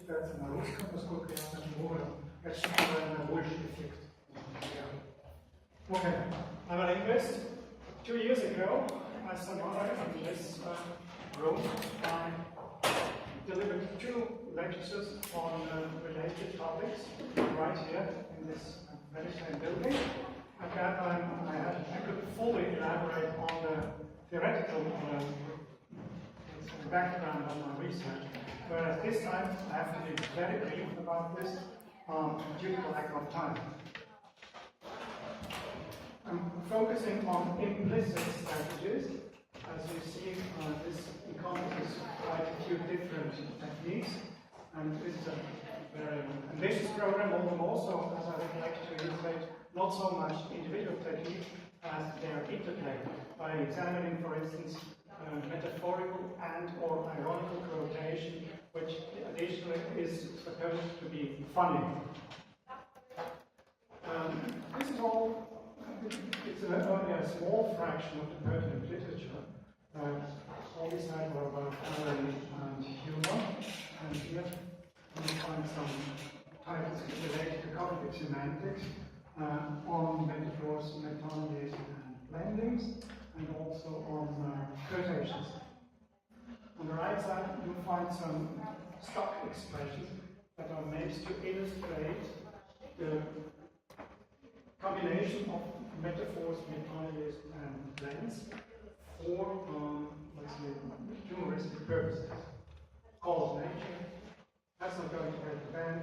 читается на русском, поскольку я рассчитываю на больший эффект. Okay, I'm an linguist. 2 years ago, as some other in this room, I delivered 2 lectures on related topics right here in this very same building. At that time, I could fully elaborate on the theoretical background of my research, whereas this time I have to be very brief about this due to lack of time. I'm focusing on implicit strategies. As you see, this encompasses quite a few different techniques, and this is a very ambitious program, all the more so as I would like to illustrate not so much individual techniques as their interplay by examining, for instance, metaphorical and or ironical quotation, which additionally is supposed to be funny. This is all, it's only a small fraction of the pertinent literature. All these slides are about irony and humor, and here you find some titles related to cognitive semantics on metaphors, metonymies, and blendings, and also on quotations. On the right side, you'll find some stock expressions that are meant to illustrate the combination of metaphors, metonymies, and blends for, let's say, humoristic purposes. Calls nature. That's not going to hurt the band.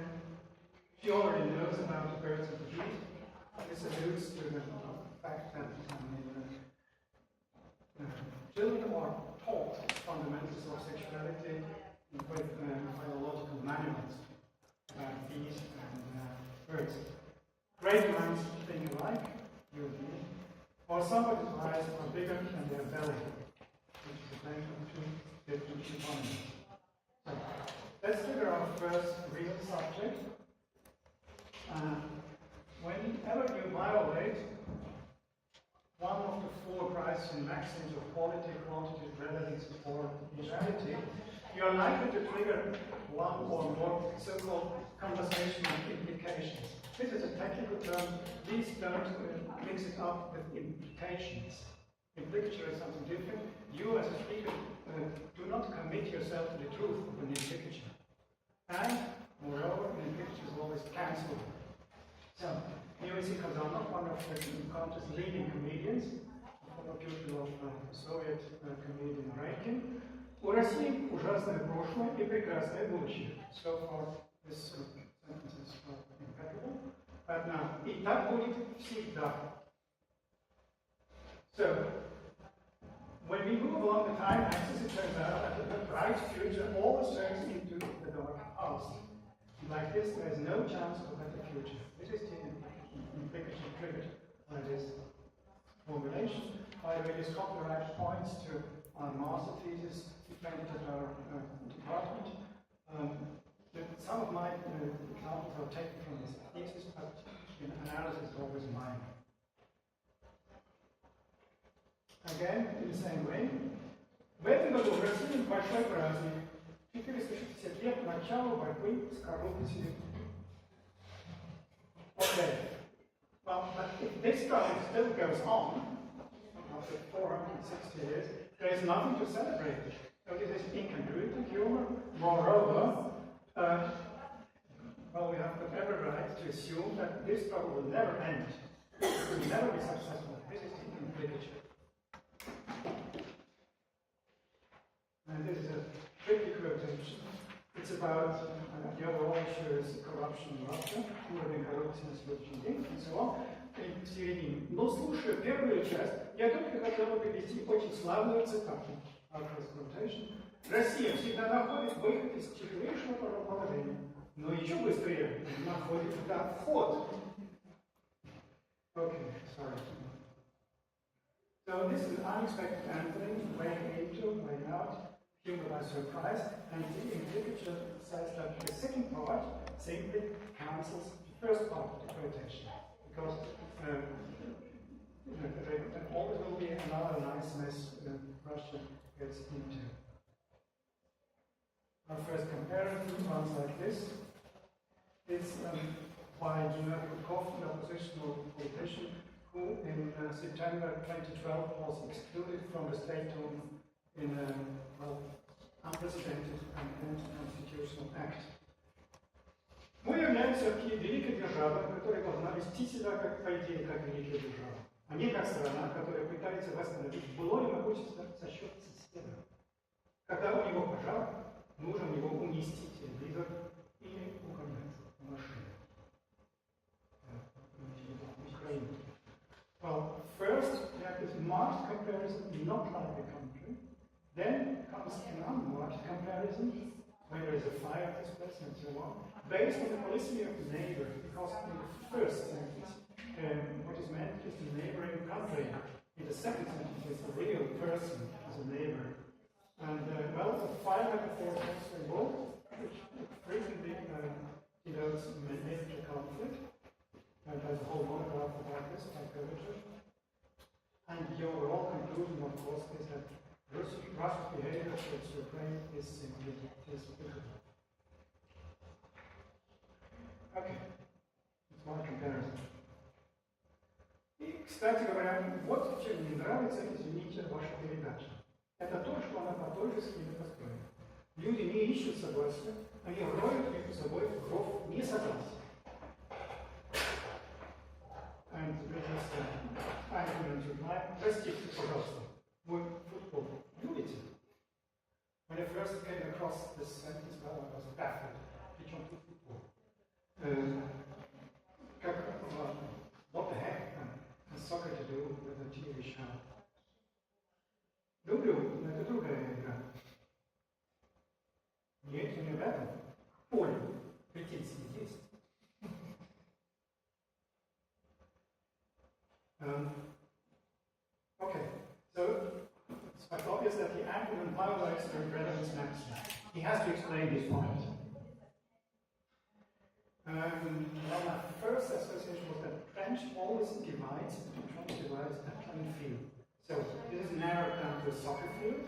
She already knows about the birds and the bees. This alludes to the fact that children are taught fundamentals of sexuality with biological manuals about bees and birds. Great minds think alike, you and me, or somebody's eyes are bigger than their belly, which is a claim of 2 different components. So, let's figure out first real subject. Whenever you violate one of the 4 Christian maxims of quality, quantity, relevance, or neutrality, you are likely to trigger one or more so-called conversational implications. This is a technical term. Please don't mix it up with implications. Implicature is something different. You, as a speaker, do not commit yourself to the truth of an implicature. And, moreover, an implicature is always cancelled. So, here we see Kazanov, one of the country's leading comedians, a former pupil of Soviet comedian Raikin. У России ужасное прошлое и прекрасное будущее. So far, this sentence is impeccable. But now, и так будет всегда. So, when we move along the time axis, it turns out that the bright future always turns into the dark past. Like this, there is no chance of a better future. This is the implication triggered by this formulation. By the way, this copyright points to our master thesis defended at our department. Some of my examples are taken from this thesis, but analysis is always mine. Again, in the same way, в этом году в России большой праздник. 460 лет начала борьбы с коррупцией. Okay. Well, but if this struggle still goes on, after 460 years, there is nothing to celebrate. So this is incongruity, humor. Moreover, well, we have every right to assume that this struggle will never end. It will never be successful. This is the implication. And this is a tricky quotation. It's about the overall issue is corruption in Russia, уровень коррупции на сегодняшний день, and so on. И в середине. Но слушая первую часть, я только хотела привести очень славную цитату. Россия всегда находит выход из тяжелейшего положения, но еще быстрее находит вход. Okay, sorry. So this is an unexpected Anthony, way into, way out. Humor by surprise, and the implicature says that the second part simply cancels the first part of the quotation, because there always will be another nice mess Russia gets into. Our first comparison runs like this. It's by General Kukov, an oppositional politician, who in September 2012 was excluded from the statehood in a unprecedented and anti-constitutional act. Мы являемся великой державой, которая должна вести себя как, по идее, как великая держава, а не как страна, которая пытается восстановить былое могущество за счет системы. Когда у него пожар, нужен его уместить телевизор или угонять машину. Well, first we have this marked comparison, not like a country. Then comes an unmarked comparison, where there is a fire at this place and so on, based on the policy of the neighbor, because in the first sentence, what is meant is the neighboring country. In the second sentence, it's a real person as a neighbor. And, well, the fire metaphor is also involved, which frequently denotes major conflict. And there's a whole monograph about this by Kovachev. And the overall conclusion, of course, is that Russia's behavior towards Ukraine is simply despicable. Okay, it's one comparison. И, кстати говоря, вот чем мне нравится, извините, ваша передача. Это то, что она по той же схеме построена. Люди не ищут согласия, они роют между собой гроб несогласия. And argument reply, простите, пожалуйста, мой футбол любите? When I first came across this sentence, well, I was baffled. Причем тут футбол? What the heck has soccer to do with a TV show? Люблю, но это другая игра. Нет, не в этом. Поле. Претензии есть. Okay, so it's quite obvious that the Anglican violates the relevance maxim. He has to explain his point. Well, my first association was that French always divides a playing field. So this is narrowed down to a soccer field,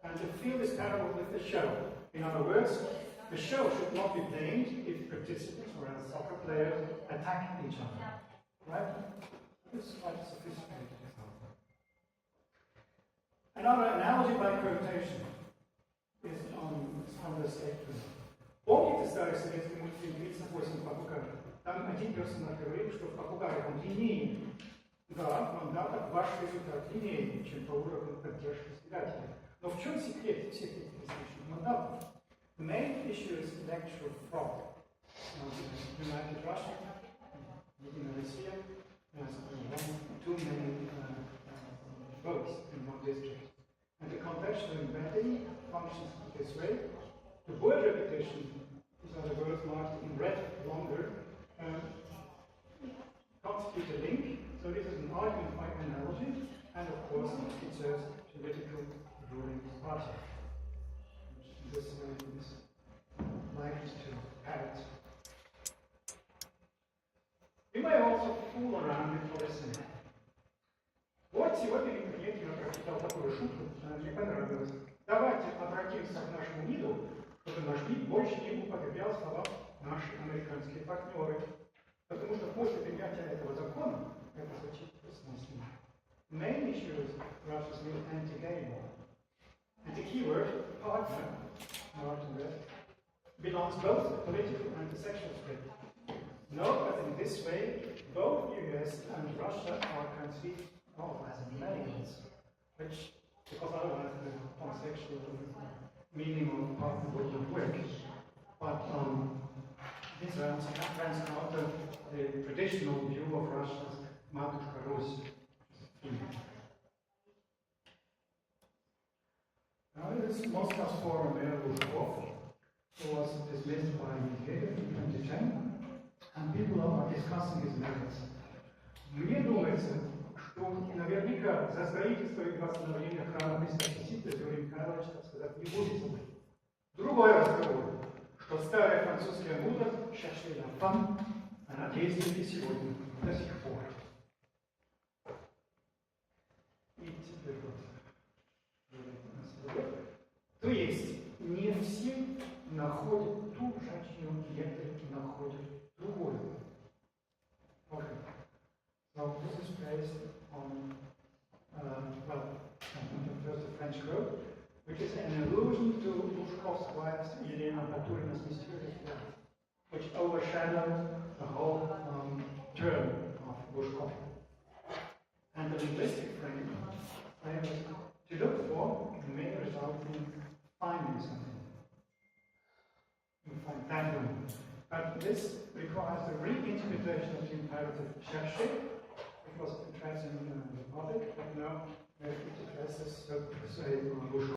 and the field is parallel with the show. In other words, the show should not be blamed if participants or soccer players attack each other. Right? This is quite a sophisticated example. Another analogy by quotation is on the statement. Помните старый советский мультфильм «38 попугаев»? Там один персонаж говорил, что попугай он длиннее. Да, в мандатах ваш результат длиннее, чем по уровню поддержки избирателей. Но в чем секрет всех этих различных мандатов? The main issue is electoral fraud. United Russia, Единая Россия, has too many votes in one district. And the contextual embedding functions this way. The word repetition, these are the words marked in red longer, constitute a link. So this is an argument by analogy, and of course it serves political ruling party. This is likely to parrot. We may also fool around with policy. Вот сегодня в интернете я прочитал такую шутку, мне понравилось. Давайте обратимся к нашему МИДу, чтобы наш МИД больше не употреблял слова «наши американские партнеры». Потому что после принятия этого закона, это звучит бессмысленно. Main issue is Russia's new anti-gay law. And the keyword, partner, belongs both to the political and the sexual spectrum. Note that in this way, both the US and Russia are conceived of as males, which, because otherwise the homosexual meaning of partner wouldn't work. But this runs counter the traditional view of Russia's Matushka Rus. Now this is Moscow's former mayor Lushkov, who was dismissed by Medvedev in 2010, and people are discussing his merits. Мне думается, что наверняка за строительство и восстановление храма Христа Спасителя Георгий Михайлович, так сказать, не будет забыть. Другой разговор, что старая французская мудрость «chercher la femme», она действует и сегодня, до сих пор. И теперь вот. То есть, не все находит ту женщину, и это находит другую. Okay. So this is based on, first the French Code, which is an allusion to Bushkov's wife's Elena Baturina's mysterious death, which overshadowed the whole term of Bushkov. And the linguistic frame was to look for may result in finding something. You find that one. But this requires a reinterpretation of the imperative chercher. It was addressed in the Republic, but now it addresses, so to say, Bushkov.